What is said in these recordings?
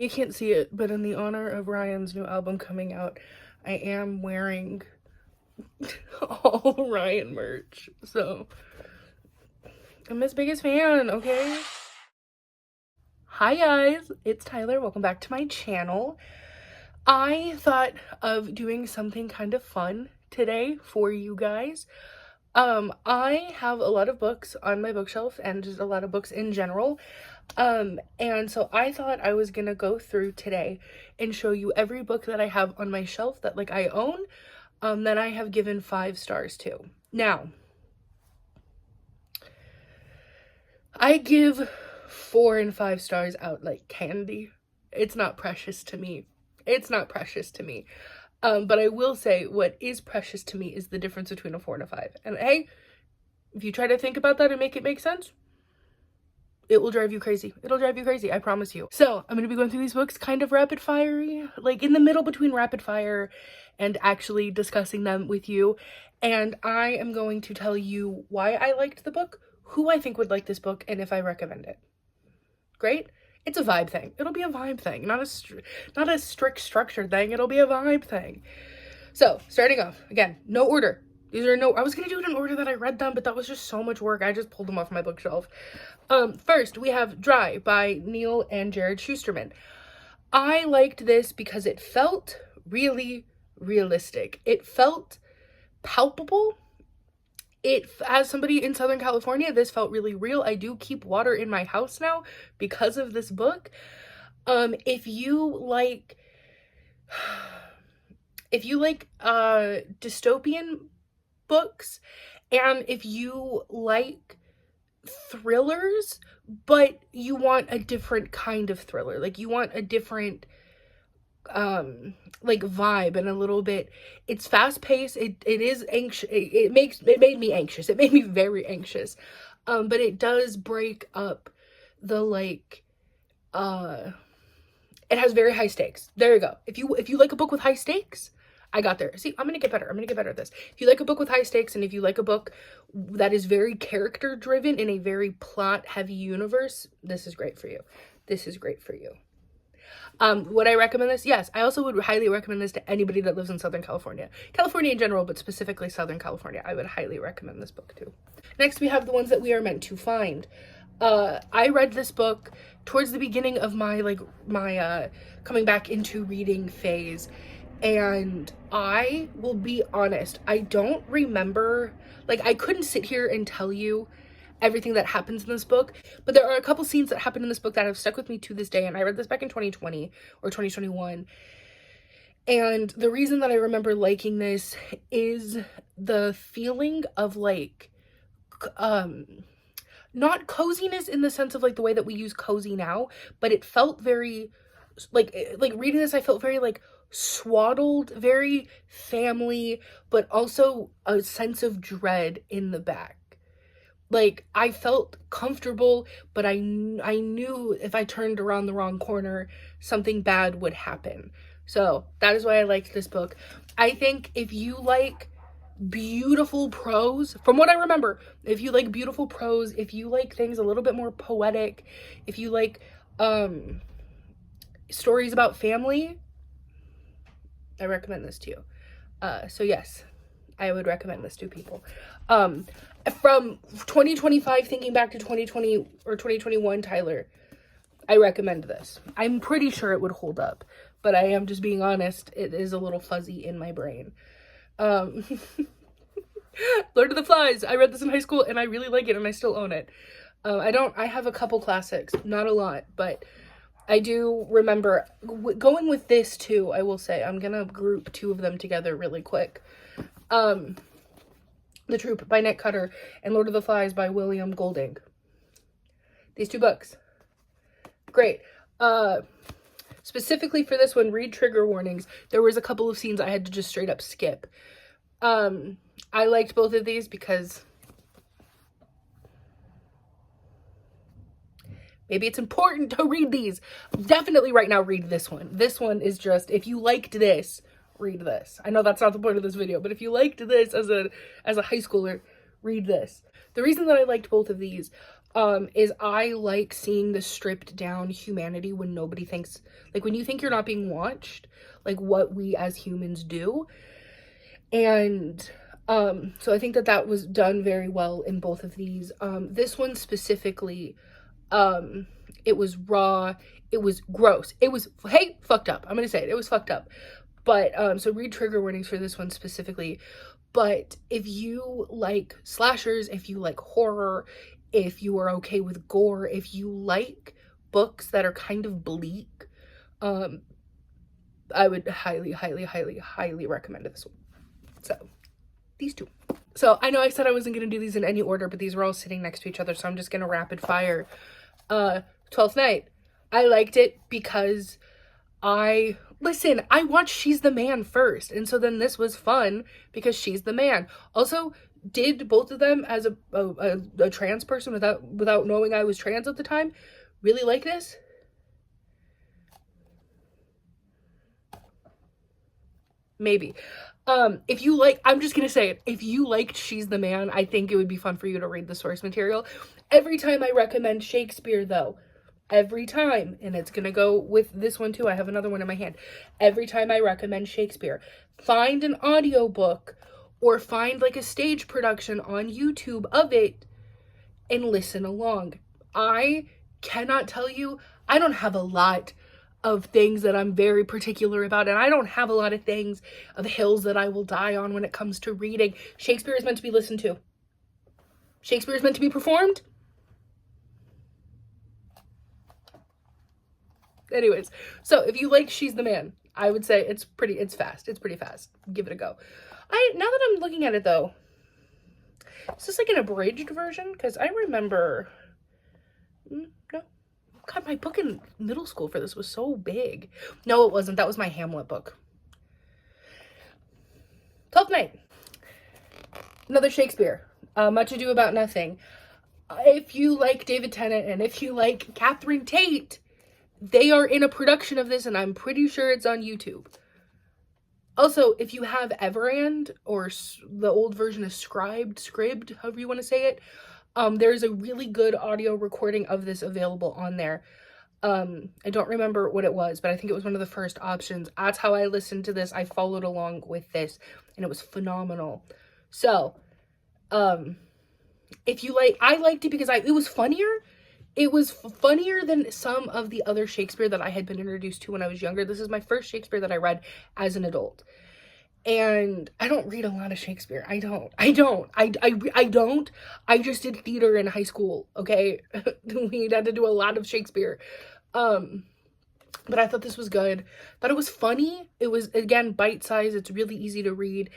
You can't see it, but in the honor of Ryan's new album coming out, I am wearing all Ryan merch. So I'm his biggest fan, okay? Hi guys, it's Tyler. Welcome back to my channel. I thought of doing something kind of fun today for you guys. I have a lot of books on my bookshelf and just a lot of books in general. And so I thought I was gonna go through today and show you every book that I have on my shelf that I own, that I have given 5 stars to. Now, I give 4 and 5 stars out like candy. It's not precious to me. It's not precious to me. But I will say what is precious to me is the difference between a 4 and a 5. And hey, if you try to think about that and make it make sense, it will drive you crazy. It'll drive you crazy, I promise you. So I'm going to be going through these books kind of rapid fire, like in the middle between rapid fire and actually discussing them with you. And I am going to tell you why I liked the book, who I think would like this book, and if I recommend it. Great? It's a vibe thing. It'll be a vibe thing, not a strict structured thing. It'll be a vibe thing. So starting off, again, no order. These are I was going to do it in order that I read them, but that was just so much work. I just pulled them off my bookshelf. First, we have Dry by Neil and Jared Shusterman. I liked this because it felt really realistic. It felt palpable. As somebody in Southern California, this felt really real. I do keep water in my house now because of this book. If you like dystopian books, and if you like thrillers, but you want a different kind of thriller, like you want a different vibe, and a little bit, it's fast paced, it is anxious, it made me anxious, it made me very anxious, but it does break up the it has very high stakes. There you go. If you like a book with high stakes, I got there. See, I'm gonna get better. I'm gonna get better at this. If you like a book with high stakes, and if you like a book that is very character driven in a very plot heavy universe, this is great for you. This is great for you. Would I recommend this? Yes. I also would highly recommend this to anybody that lives in Southern California. California in general, but specifically Southern California. I would highly recommend this book too. Next, we have The Ones That We Are Meant to Find. I read this book towards the beginning of my coming back into reading phase. And I will be honest, I don't remember, I couldn't sit here and tell you everything that happens in this book, but there are a couple scenes that happen in this book that have stuck with me to this day. And I read this back in 2020 or 2021. And the reason that I remember liking this is the feeling of not coziness in the sense of the way that we use cozy now, but it felt very reading this, I felt very swaddled, very family, but also a sense of dread in the back. I felt comfortable, but I knew if I turned around the wrong corner, something bad would happen. So that is why I liked this book. I think if you like beautiful prose, from what I remember, if you like beautiful prose, if you like things a little bit more poetic, if you like stories about family, I recommend this to you. So yes, I would recommend this to people. From 2025 thinking back to 2020 or 2021, Tyler, I recommend this. I'm pretty sure it would hold up, but I am just being honest, it is a little fuzzy in my brain. Lord of the Flies, I read this in high school and I really like it and I still own it. I have a couple classics, not a lot, but I do remember going with this too. I will say, I'm gonna group 2 of them together really quick. The Troop by Nick Cutter and Lord of the Flies by William Golding. These 2 books, great. Specifically for this one, read trigger warnings. There was a couple of scenes I had to just straight up skip. I liked both of these because maybe it's important to read these. Definitely right now read this one. This one is just, if you liked this, read this. I know that's not the point of this video, but if you liked this as a high schooler, read this. The reason that I liked both of these is I like seeing the stripped down humanity when nobody thinks, like when you think you're not being watched, like what we as humans do. And so I think that that was done very well in both of these. This one specifically, it was raw, it was gross, it was, hey, fucked up. I'm gonna say it was fucked up. But so read trigger warnings for this one specifically. But if you like slashers, if you like horror, if you are okay with gore, if you like books that are kind of bleak, I would highly, highly, highly, highly recommend this one. So these two. So I know I said I wasn't going to do these in any order, but these were all sitting next to each other, so I'm just going to rapid fire. 12th Night. I liked it because I watched She's the Man first, and so then this was fun because she's the man. Also, did both of them as a trans person without knowing I was trans at the time really like this. Maybe. If you like, I'm just gonna say it, if you liked She's the Man, I think it would be fun for you to read the source material. Every time I recommend Shakespeare, though, every time, and it's gonna go with this one too, I have another one in my hand. Every time I recommend Shakespeare, find an audiobook or find like a stage production on YouTube of it and listen along. I cannot tell you, I don't have a lot of things that I'm very particular about, and I don't have a lot of things of hills that I will die on when it comes to reading. Shakespeare is meant to be listened to. Shakespeare is meant to be performed. Anyways, so if you like She's the Man, I would say it's fast. It's pretty fast. Give it a go. Now that I'm looking at it though, is this like an abridged version? Because I remember, no. God, my book in middle school for this was so big. No, it wasn't. That was my Hamlet book. 12th Night. Another Shakespeare. Much Ado About Nothing. If you like David Tennant and if you like Catherine Tate, they are in a production of this, and I'm pretty sure it's on YouTube. Also, if you have Everand, or the old version is Scribd, however you want to say it, there's a really good audio recording of this available on there. I don't remember what it was, but I think it was one of the first options. That's how I listened to this. I followed along with this, and it was phenomenal. So, if you like, I liked it because it was funnier. It was funnier than some of the other Shakespeare that I had been introduced to when I was younger. This is my first Shakespeare that I read as an adult. And I don't read a lot of Shakespeare. I don't. I just did theater in high school, okay? We had to do a lot of Shakespeare. But I thought this was good. Thought it was funny. It was, again, bite-sized. It's really easy to read.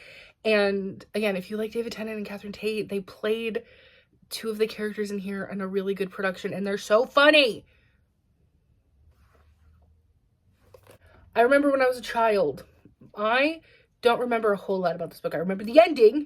And, again, if you like David Tennant and Catherine Tate, they played two of the characters in here in a really good production, and they're so funny. I remember when I was a child, I don't remember a whole lot about this book. I remember the ending.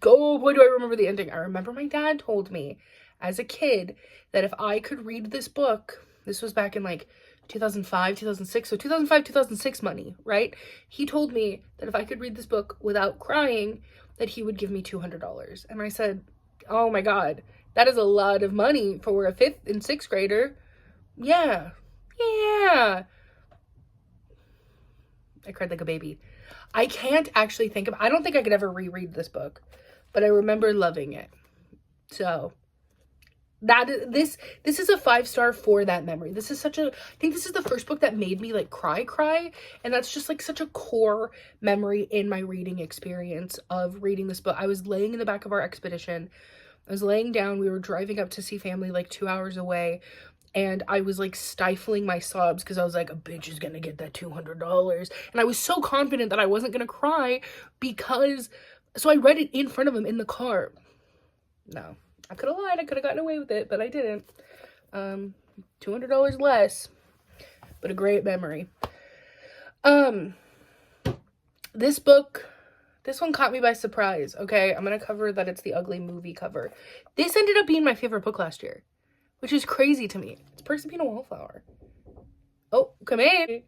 Oh boy, do I remember the ending. I remember my dad told me as a kid that if I could read this book, this was back in like 2005, 2006, so 2005, 2006 money, right? He told me that if I could read this book without crying, that he would give me $200. And I said, oh my God, that is a lot of money for a 5th and 6th grader. Yeah. I cried like a baby. I can't actually think of, I don't think I could ever reread this book, but I remember loving it. So this is a 5-star for that memory. This is I think this is the first book that made me like cry. And that's just like such a core memory in my reading experience of reading this book. I was laying in the back of our expedition. I was laying down. We were driving up to see family like 2 hours away. And I was like stifling my sobs because I was like, a bitch is gonna get that $200. And I was so confident that I wasn't gonna cry so I read it in front of him in the car. No, I could have lied. I could have gotten away with it, but I didn't. $200 less, but a great memory. This one caught me by surprise, okay? I'm gonna cover that it's the Ugly movie cover. This ended up being my favorite book last year, which is crazy to me. It's Percy Being a Wallflower. Oh, come in.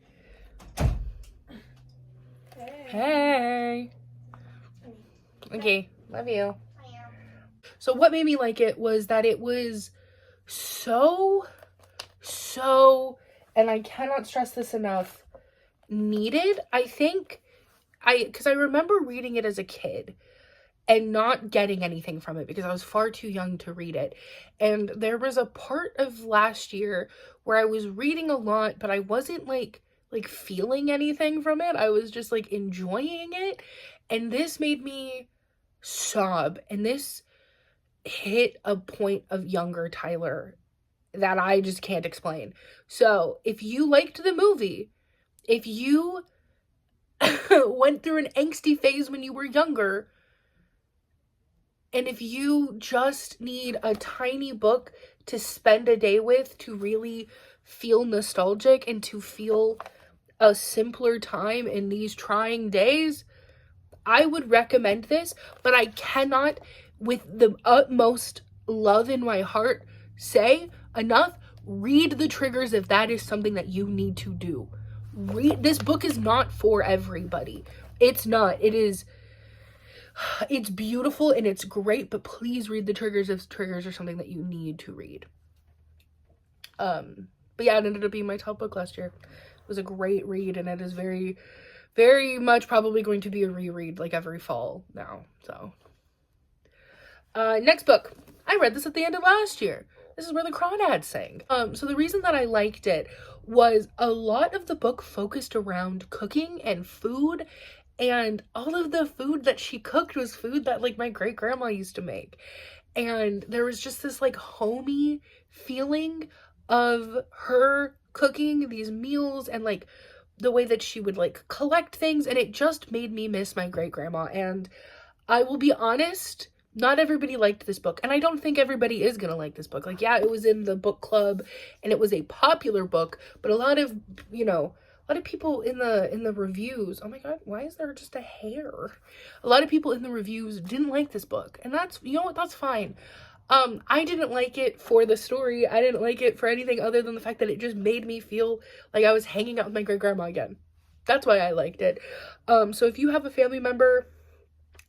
Hey. Okay, love you. So what made me like it was that it was so, and I cannot stress this enough, needed. I think, because I remember reading it as a kid and not getting anything from it because I was far too young to read it. And there was a part of last year where I was reading a lot, but I wasn't like feeling anything from it. I was just like enjoying it. And this made me sob. And this hit a point of younger Tyler that I just can't explain. So if you liked the movie, if you went through an angsty phase when you were younger, and if you just need a tiny book to spend a day with to really feel nostalgic and to feel a simpler time in these trying days, I would recommend this. But I cannot, with the utmost love in my heart, say enough. Read the triggers if that is something that you need to do. This book is not for everybody. It's not. It's beautiful and it's great, but please read the triggers if triggers are something that you need to read. But yeah, it ended up being my top book last year. It was a great read, and it is very, very much probably going to be a reread like every fall now. So, next book. I read this at the end of last year. This is where the crawdads sang. So the reason that I liked it was a lot of the book focused around cooking and food. And all of the food that she cooked was food that like my great grandma used to make. And there was just this like homey feeling of her cooking these meals and like the way that she would like collect things. And it just made me miss my great grandma. And I will be honest, not everybody liked this book. And I don't think everybody is going to like this book. Like, yeah, it was in the book club and it was a popular book, but a lot of people in the reviews, oh my god, why is there just a hair? A lot of people in the reviews didn't like this book. And that's, you know what, that's fine. I didn't like it for the story. I didn't like it for anything other than the fact that it just made me feel like I was hanging out with my great grandma again. That's why I liked it. So if you have a family member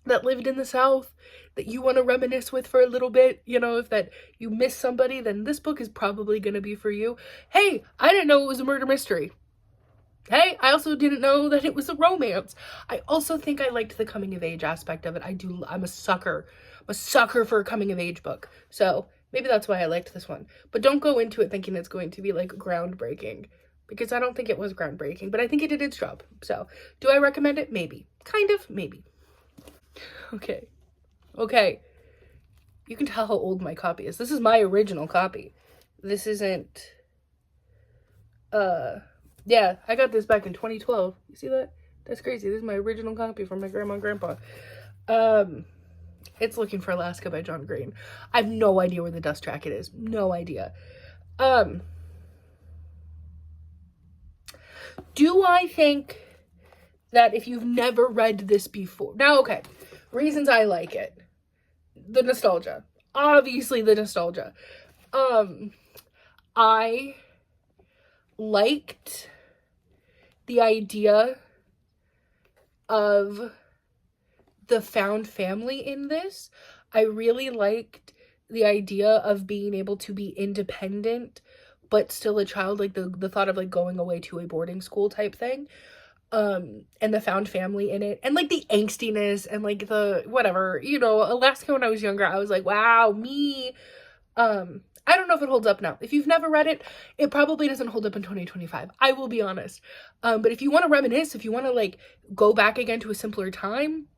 that lived in the South that you want to reminisce with for a little bit, you know, if that you miss somebody, then this book is probably going to be for you. Hey, I didn't know it was a murder mystery. Hey, I also didn't know that it was a romance. I also think I liked the coming of age aspect of it. I'm a sucker. I'm a sucker for a coming of age book. So maybe that's why I liked this one. But don't go into it thinking it's going to be like groundbreaking, because I don't think it was groundbreaking, but I think it did its job. So do I recommend it? Maybe. Kind of. Maybe. Okay. You can tell how old my copy is. This is my original copy. This isn't, yeah, I got this back in 2012. You see that? That's crazy. This is my original copy from my grandma and grandpa. It's Looking for Alaska by John Green. I have no idea where the dust jacket is. No idea. Do I think that if you've never read this before... Now, okay, reasons I like it. The nostalgia. Obviously, the nostalgia. I liked the idea of the found family in this. I really liked the idea of being able to be independent but still a child, like the thought of like going away to a boarding school type thing, and the found family in it, and like the angstiness and like the whatever, you know, Alaska. When I was younger, I was like, wow, me. I don't know if it holds up now. If you've never read it, it probably doesn't hold up in 2025. I will be honest. But if you want to reminisce, if you want to like go back again to a simpler time,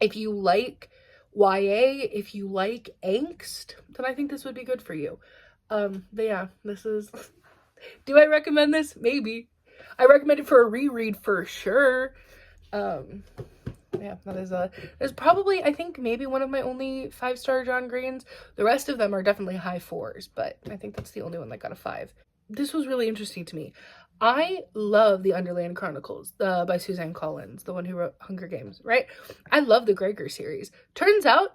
if you like YA, if you like angst, then I think this would be good for you. But yeah, this is, do I recommend this? Maybe. I recommend it for a reread for sure. Yeah, that's probably, I think, maybe one of my only 5-star John Greens. The rest of them are definitely high 4s, but I think that's the only one that got a 5. This was really interesting to me. I love the Underland Chronicles, by Suzanne Collins, the one who wrote Hunger Games, right? I love the Gregor series. Turns out,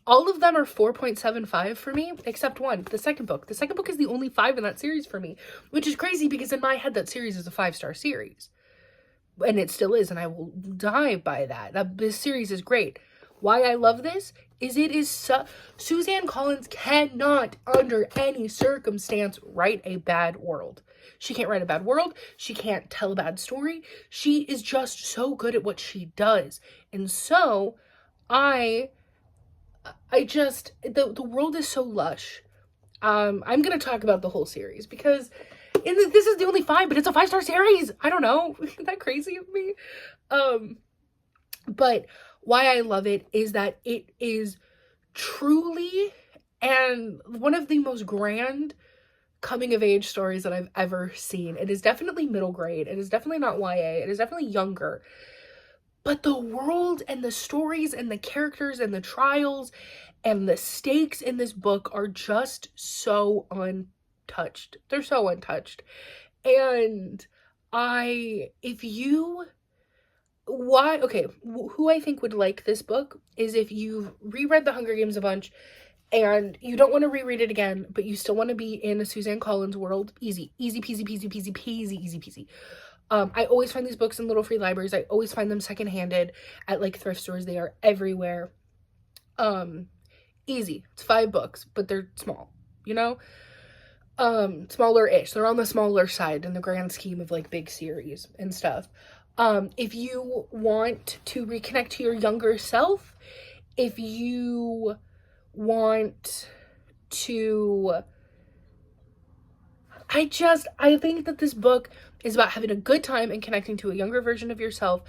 all of them are 4.75 for me, except one, the second book. The second book is the only 5 in that series for me, which is crazy because in my head that series is a 5-star series. And it still is, and I will die by that. This series is great. Why I love this is it is Suzanne Collins cannot, under any circumstance, write a bad world. She can't write a bad world. She can't tell a bad story. She is just so good at what she does. And so I just, the world is so lush. I'm going to talk about the whole series because this is the only 5, but it's a 5-star series. I don't know. Isn't that crazy of me? But why I love it is that it is truly and one of the most grand coming of age stories that I've ever seen. It is definitely middle grade. It is definitely not YA. It is definitely younger. But the world and the stories and the characters and the trials and the stakes in this book are just so untouched. They're so untouched. And who I think would like this book is if you've reread The Hunger Games a bunch and you don't want to reread it again, but you still want to be in a Suzanne Collins world. Easy peasy, easy peasy. I always find these books in little free libraries. I always find them secondhanded at like thrift stores. They are everywhere. Easy. It's 5 books, but they're small, you know? Smaller-ish. They're on the smaller side in the grand scheme of like big series and stuff. If you want to reconnect to your younger self, if you want to, I think that this book is about having a good time and connecting to a younger version of yourself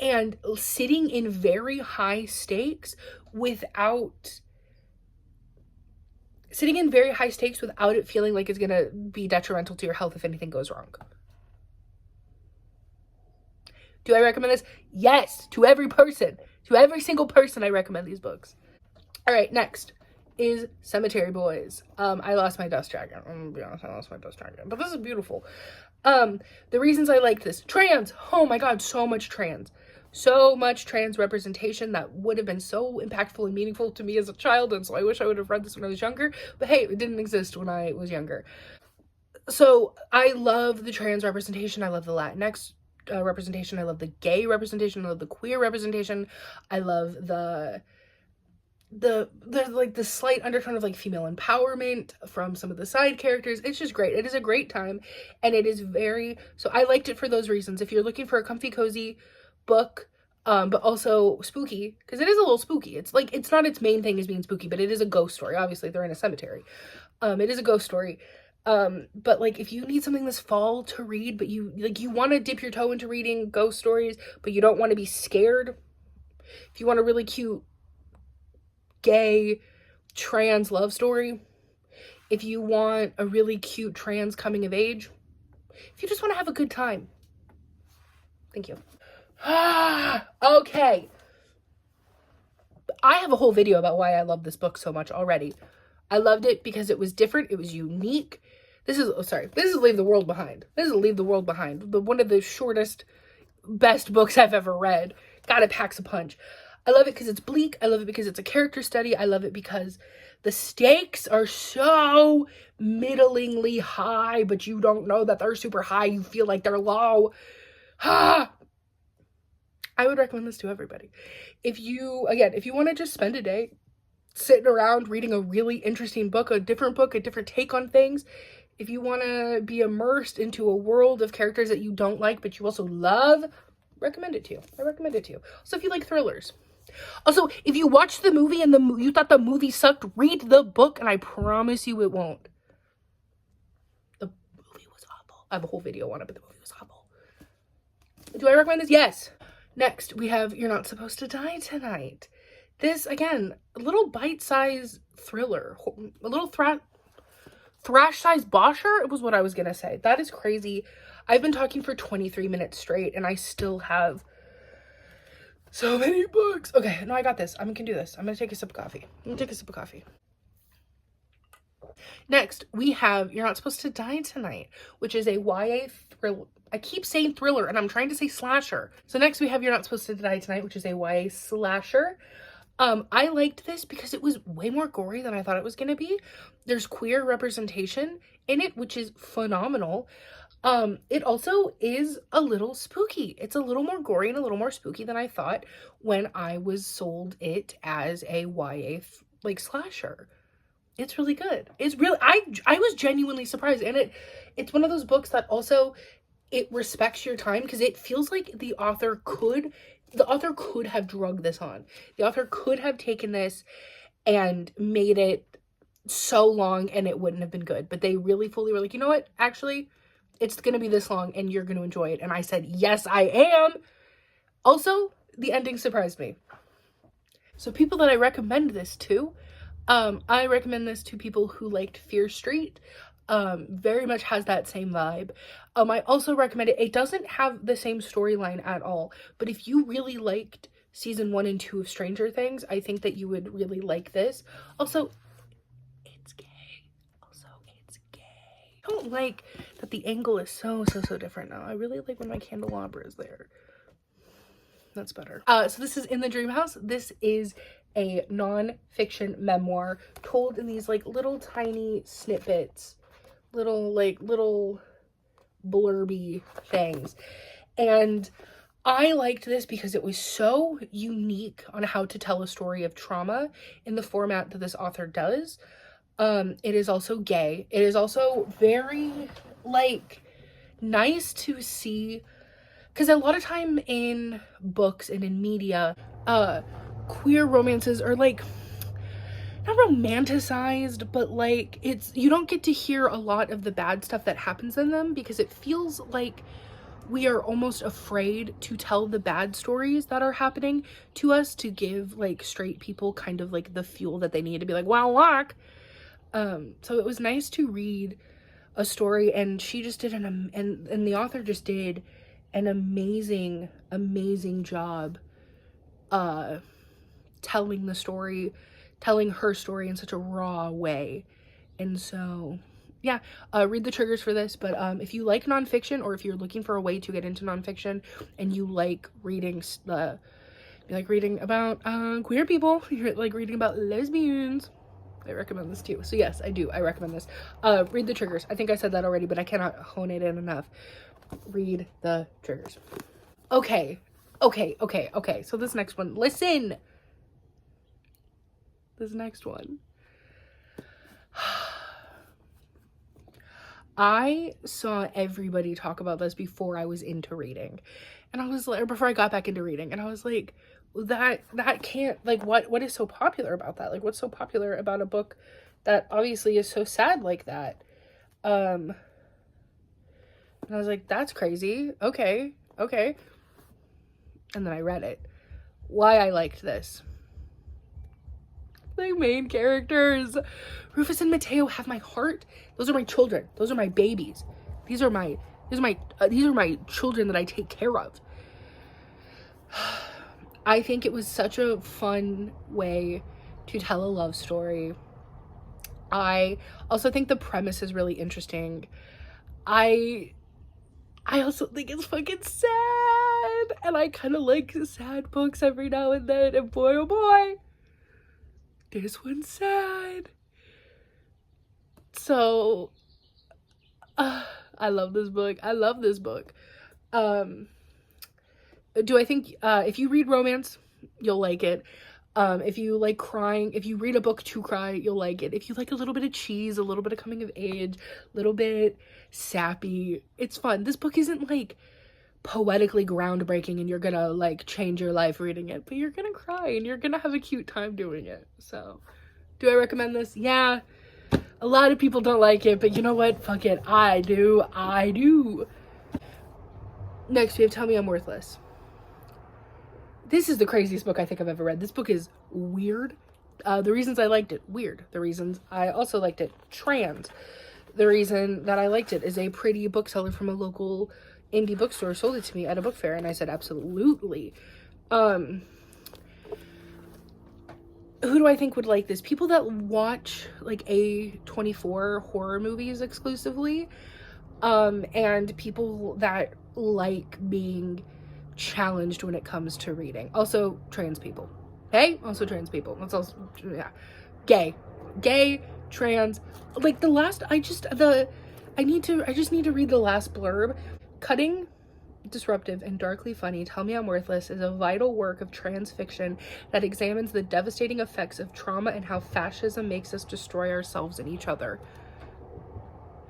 and sitting in very high stakes without it feeling like it's gonna be detrimental to your health if anything goes wrong. Do I recommend this? Yes, to every single person I recommend these books. All right, next is Cemetery Boys. I lost my dust jacket. I'm gonna be honest, I lost my dust jacket, but this is beautiful. The reasons I like this: trans. Oh my god, so much trans representation that would have been so impactful and meaningful to me as a child, and so I wish I would have read this when I was younger, but hey, it didn't exist when I was younger. So I love the trans representation. I love the Latinx representation. I love the gay representation. I love the queer representation. I love the slight undertone of like female empowerment from some of the side characters. It's just great. It is a great time, and it is so I liked it for those reasons. If you're looking for a comfy, cozy book, but also spooky, because it is a little spooky. It's like, it's not its main thing as being spooky, but it is a ghost story. Obviously, they're in a cemetery. It is a ghost story. But like, if you need something this fall to read, but you want to dip your toe into reading ghost stories, but you don't want to be scared, if you want a really cute gay trans love story, if you want a really cute trans coming of age, if you just want to have a good time. Thank you. Okay. I have a whole video about why I love this book so much already. I loved it because it was different. It was unique. This is Leave the World Behind. One of the shortest, best books I've ever read. God, it packs a punch. I love it because it's bleak. I love it because it's a character study. I love it because the stakes are so middlingly high, but you don't know that they're super high. You feel like they're low. I would recommend this to everybody. If you want to just spend a day sitting around reading a really interesting book, a different take on things, if you want to be immersed into a world of characters that you don't like but you also love, recommend it to you. I recommend it to you. Also, if you like thrillers. Also, if you watched the movie and you thought the movie sucked, read the book and I promise you it won't. The movie was awful. I have a whole video on it, but the movie was awful. Do I recommend this? Yes. Next, we have You're Not Supposed to Die Tonight. This, again, a little bite-sized thriller. A little thrash-sized bosher was what I was going to say. That is crazy. I've been talking for 23 minutes straight, and I still have so many books. Okay, no, I got this. I can do this. I'm going to take a sip of coffee. Next, we have You're Not Supposed to Die Tonight, which is a YA thriller. I keep saying thriller, and I'm trying to say slasher. So next we have You're Not Supposed to Die Tonight, which is a YA slasher. I liked this because it was way more gory than I thought it was going to be. There's queer representation in it, which is phenomenal. It also is a little spooky. It's a little more gory and a little more spooky than I thought when I was sold it as a YA like slasher. It's really good. It's really, I was genuinely surprised, and it's one of those books that also it respects your time, because it feels like the author could have drugged this on. The author could have taken this and made it so long and it wouldn't have been good, but they really fully were like, you know what, actually it's gonna be this long and you're gonna enjoy it. And I said, yes, I am. Also, the ending surprised me. So people that I recommend this to, I recommend this to people who liked Fear Street. Very much has that same vibe. I also recommend it. It doesn't have the same storyline at all, but if you really liked season 1 and 2 of Stranger Things, I think that you would really like this. Also, it's gay. I don't like that the angle is so different now. I really like when my candelabra is there. That's better. So this is In the Dream House. This is a non-fiction memoir told in these like little tiny snippets, little blurby things. And I liked this because it was so unique on how to tell a story of trauma in the format that this author does. It is also gay. It is also very like nice to see, because a lot of time in books and in media, queer romances are like not romanticized, but like you don't get to hear a lot of the bad stuff that happens in them, because it feels like we are almost afraid to tell the bad stories that are happening to us, to give like straight people kind of like the fuel that they need to be like, well, look. So it was nice to read a story, and she just did and the author just did an amazing job telling her story in such a raw way. And so yeah, read the triggers for this. But if you like nonfiction, or if you're looking for a way to get into nonfiction and you like reading about queer people, you're like reading about lesbians, I recommend this too. So yes, I recommend this. Read the triggers. I think I said that already, but I cannot hone it in enough. Read the triggers. Okay. So this next one, listen. This next one. I saw everybody talk about this before I was into reading. And I was like, or before I got back into reading, and I was like, that can't, like, what is so popular about that? Like, what's so popular about a book that obviously is so sad like that? And I was like, that's crazy. Okay. And then I read it. Why I liked this. The main characters, Rufus and Mateo, have my heart. Those are my children. Those are my babies. These are my children that I take care of. I think it was such a fun way to tell a love story. I also think the premise is really interesting. I also think it's fucking sad, and I kind of like sad books every now and then, and boy oh boy, this one's sad. So I love this book. Do I think if you read romance, you'll like it. If you like crying, if you read a book to cry, you'll like it. If you like a little bit of cheese, a little bit of coming of age, a little bit sappy, it's fun. This book isn't like poetically groundbreaking and you're gonna like change your life reading it, but you're gonna cry and you're gonna have a cute time doing it. So do I recommend this? Yeah, a lot of people don't like it, but you know what, fuck it, I do. Next we have Tell Me I'm Worthless. This is the craziest book I think I've ever read. This book is weird. The reasons I liked it, weird. The reasons I also liked it, trans. The reason that I liked it is a pretty bookseller from a local indie bookstore sold it to me at a book fair, and I said absolutely. Who do I think would like this? People that watch like A24 horror movies exclusively, and people that like being challenged when it comes to reading. Also trans people. Okay? Also trans people. That's also, yeah. Gay, trans. Like the I just need to read the last blurb. Cutting, disruptive, and darkly funny, Tell Me I'm Worthless is a vital work of trans fiction that examines the devastating effects of trauma and how fascism makes us destroy ourselves and each other.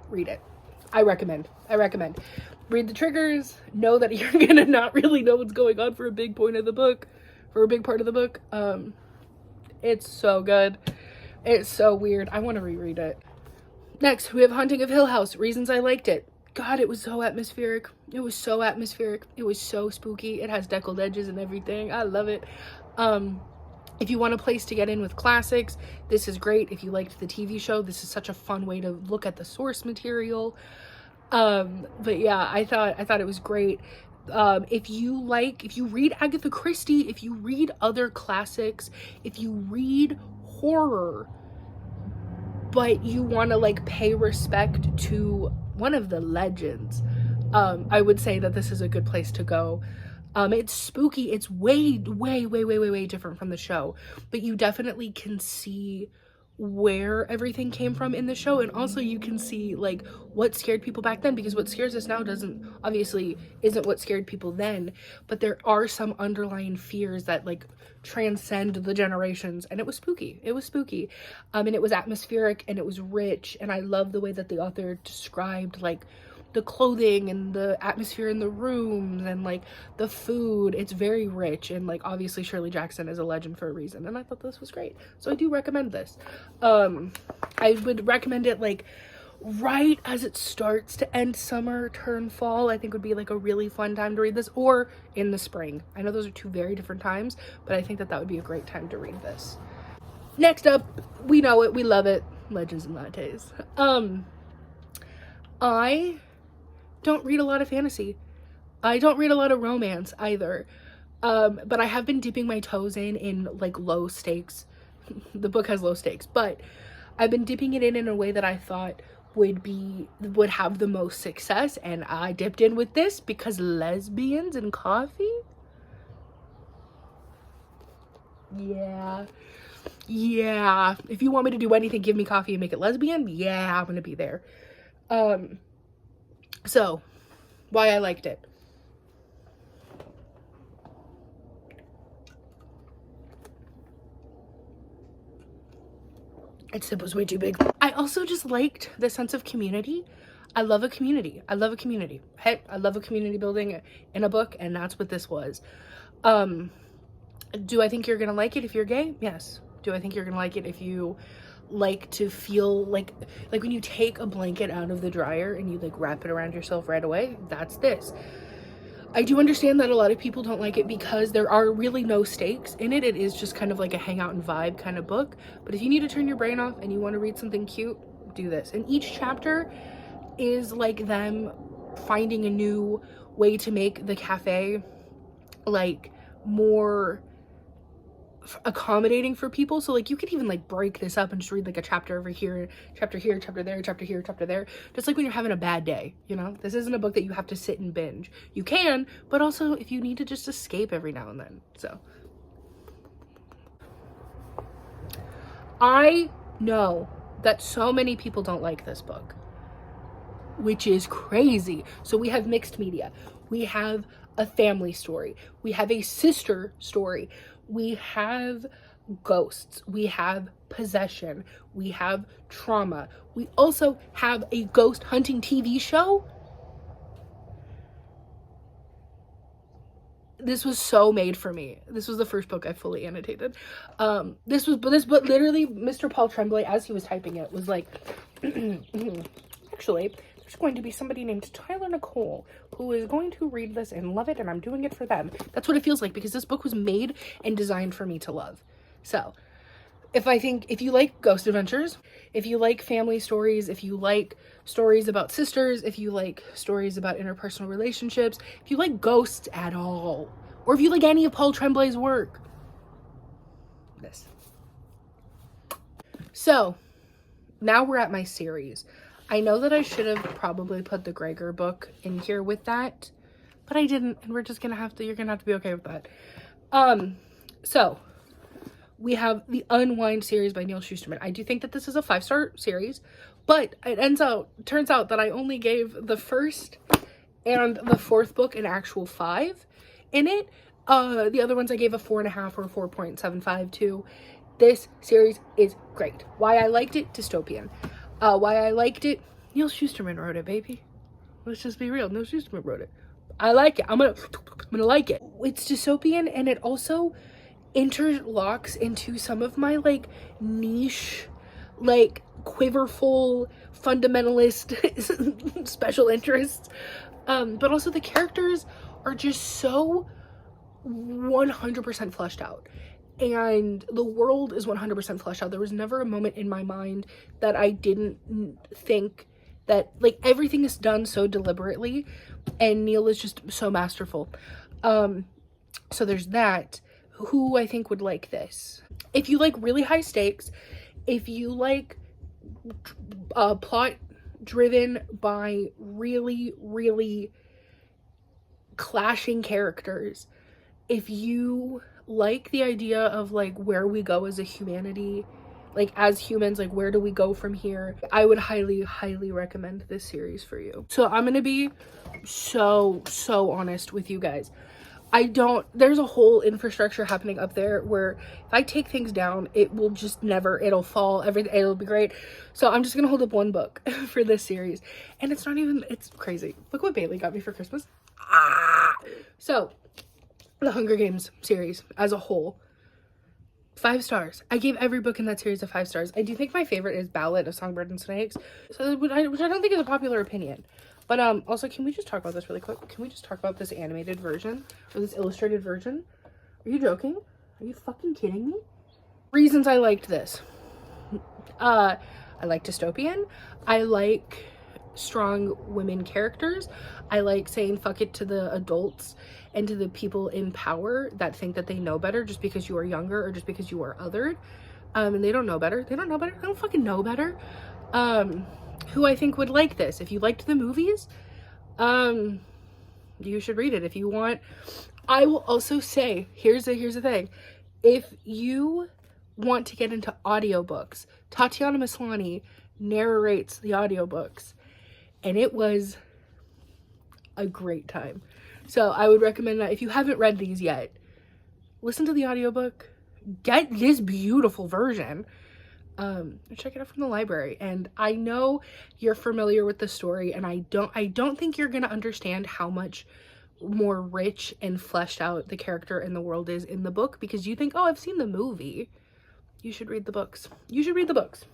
Read it. I recommend. Read the triggers. Know that you're gonna not really know what's going on for a big part of the book. It's so good. It's so weird. I want to reread it. Next, we have Haunting of Hill House. Reasons I liked it. God, it was so atmospheric. It was so spooky. It has deckled edges and everything. I love it. If you want a place to get in with classics, this is great. If you liked the TV show, this is such a fun way to look at the source material. But yeah, I thought it was great. If you read Agatha Christie, if you read other classics, if you read horror, but you want to like pay respect to one of the legends, I would say that this is a good place to go. It's spooky. It's way different from the show, but you definitely can see where everything came from in the show, and also you can see like what scared people back then, because what scares us now isn't what scared people then, but there are some underlying fears that like transcend the generations, and it was spooky. And it was atmospheric, and it was rich, and I love the way that the author described like the clothing and the atmosphere in the rooms and like the food. It's very rich, and like obviously Shirley Jackson is a legend for a reason, and I thought this was great, so I do recommend this. I would recommend it like right as it starts to end summer, turn fall. I think would be like a really fun time to read this, or in the spring. I know those are two very different times, but I think that would be a great time to read this. Next up, we know it, we love it, Legends and Lattes. I don't read a lot of fantasy. I don't read a lot of romance either. But I have been dipping my toes in like low stakes. The book has low stakes, but I've been dipping it in a way that I thought would have the most success, and I dipped in with this because lesbians and coffee. Yeah. If you want me to do anything, give me coffee and make it lesbian. Yeah, I'm gonna be there. So, why I liked it. Its sip was way too big. I also just liked the sense of community. I love a community. Hey, I love a community building in a book, and that's what this was. Do I think you're gonna like it if you're gay? Yes. Do I think you're gonna like it if you like to feel like when you take a blanket out of the dryer and you like wrap it around yourself right away? That's this. I do understand that a lot of people don't like it because there are really no stakes in it. It is just kind of like a hangout and vibe kind of book. But if you need to turn your brain off and you want to read something cute, do this. And each chapter is like them finding a new way to make the cafe like more accommodating for people. So like you could even like break this up and just read like a chapter over here, chapter here, chapter there, chapter here, chapter there, just like when you're having a bad day, you know. This isn't a book that you have to sit and binge. You can, but also if you need to just escape every now and then. So I know that so many people don't like this book, which is crazy. So we have mixed media. We have a family story. We have a sister story. We have ghosts. We have possession. We have trauma. We also have a ghost hunting TV show. This was so made for me. This was the first book I fully annotated. This book literally, Mr. Paul Tremblay, as he was typing it, was like, actually, there's going to be somebody named Tyler Nicole who is going to read this and love it, and I'm doing it for them. That's what it feels like, because this book was made and designed for me to love. So if you like ghost adventures, if you like family stories, if you like stories about sisters, if you like stories about interpersonal relationships, if you like ghosts at all, or if you like any of Paul Tremblay's work, this. So now we're at my series. I know that I should have probably put the Gregor book in here with that, but I didn't, and we're just gonna have to, you're gonna have to be okay with that. So we have the Unwind series by Neil Shusterman. I do think that this is a 5-star series, But it turns out that I only gave the first and the fourth book an actual 5 in it. The other ones I gave a 4.5 or 4.75 to. This series is great. Why I liked it? Dystopian. Why I liked it? Neil Shusterman wrote it, baby. Let's just be real. Neil Shusterman wrote it. I like it. I'm gonna like it. It's dystopian, and it also interlocks into some of my like niche, like quiverful fundamentalist special interests. But also the characters are just so 100% fleshed out, and the world is 100% fleshed out. There was never a moment in my mind that I didn't think that, like, everything is done so deliberately, and Neil is just so masterful. So there's that. Who I think would like this? If you like really high stakes, if you like plot driven by really, really clashing characters, if you like the idea of like where we go as a humanity, like as humans, like where do we go from here, I would highly, highly recommend this series for you. So I'm gonna be so honest with you guys. There's a whole infrastructure happening up there where if I take things down, it will just never, it'll fall, everything, it'll be great. So I'm just gonna hold up one book for this series, and it's crazy. Look what Bailey got me for Christmas. So the Hunger Games series as a whole, 5 stars. I gave every book in that series a 5 stars. I do think my favorite is Ballad of Songbird and Snakes, which I don't think is a popular opinion. But also, can we just talk about this really quick? Can we just talk about this animated version or this illustrated version? Are you joking? Are you fucking kidding me? Reasons I liked this. I like dystopian. I like strong women characters. I like saying fuck it to the adults and to the people in power that think that they know better just because you are younger or just because you are othered. And they don't know better. They don't fucking know better. Who I think would like this. If you liked the movies, you should read it if you want. I will also say, here's the thing. If you want to get into audiobooks, Tatiana Maslany narrates the audiobooks, and it was a great time. So I would recommend that if you haven't read these yet, listen to the audiobook, get this beautiful version. Check it out from the library. And I know you're familiar with the story, and I don't think you're gonna understand how much more rich and fleshed out the character and the world is in the book, because you think, oh, I've seen the movie. You should read the books. You should read the books.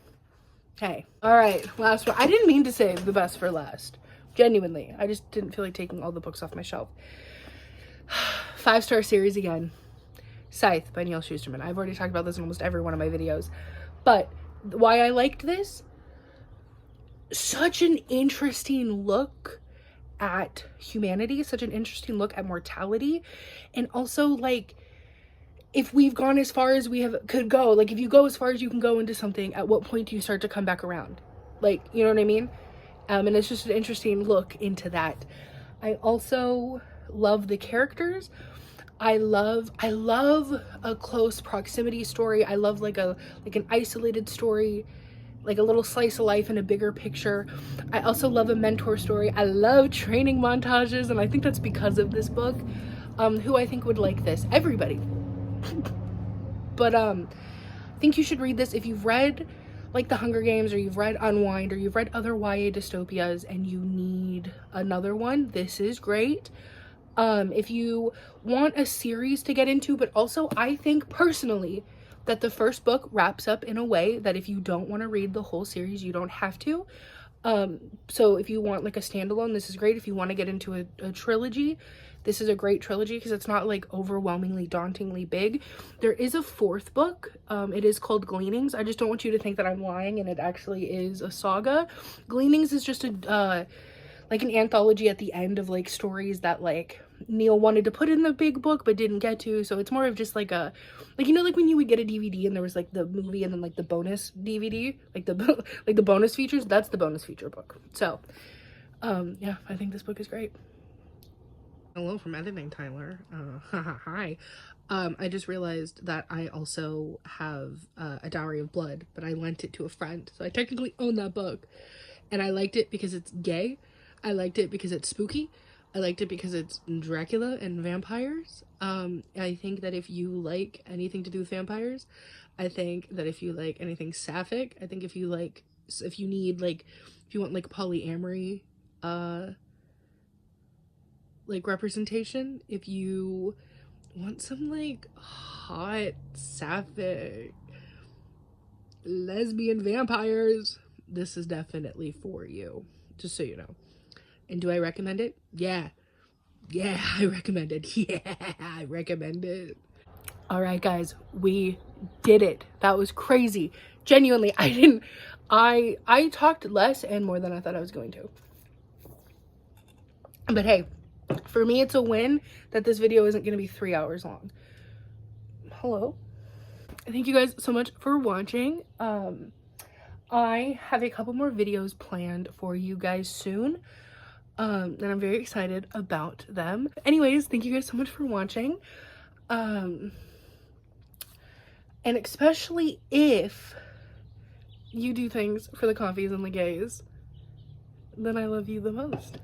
Hey, all right, last one. I didn't mean to save the best for last. Genuinely, I just didn't feel like taking all the books off my shelf. 5-star series again. Scythe by Neil Shusterman. I've already talked about this in almost every one of my videos. But why I liked this, such an interesting look at humanity, such an interesting look at mortality, and also like if we've gone as far as we could go, like if you go as far as you can go into something, at what point do you start to come back around? Like, you know what I mean? And it's just an interesting look into that. I also love the characters. I love a close proximity story. I love like an isolated story, like a little slice of life in a bigger picture. I also love a mentor story. I love training montages, and I think that's because of this book. Who I think would like this? Everybody. But I think you should read this if you've read like The Hunger Games, or you've read Unwind, or you've read other YA dystopias and you need another one. This is great. If you want a series to get into, but also I think personally that the first book wraps up in a way that if you don't want to read the whole series, you don't have to. So if you want like a standalone, this is great. If you want to get into a trilogy, this is a great trilogy because it's not like overwhelmingly dauntingly big. There is a 4th book. It is called Gleanings. I just don't want you to think that I'm lying and it actually is a saga. Gleanings is just like an anthology at the end of like stories that like Neil wanted to put in the big book but didn't get to. So it's more of just like a, like, you know, like when you would get a DVD and there was like the movie and then like the bonus DVD, like the bonus features. That's the bonus feature book. So yeah, I think this book is great. Hello from editing, Tyler. Hi. I just realized that I also have A Dowry of Blood, but I lent it to a friend, so I technically own that book. And I liked it because it's gay. I liked it because it's spooky. I liked it because it's Dracula and vampires. I think that if you like anything to do with vampires, I think that if you like anything sapphic, I think if you like, if you need like, if you want like polyamory, like representation, if you want some like hot sapphic lesbian vampires, this is definitely for you, just so you know. And do I recommend it? Yeah, I recommend it. Yeah, I recommend it. All right, guys, we did it. That was crazy. Genuinely, I talked less and more than I thought I was going to. But hey, for me, it's a win that this video isn't going to be 3 hours long. Hello. Thank you guys so much for watching. I have a couple more videos planned for you guys soon. And I'm very excited about them. Anyways, thank you guys so much for watching. And especially if you do things for the coffees and the gays, then I love you the most.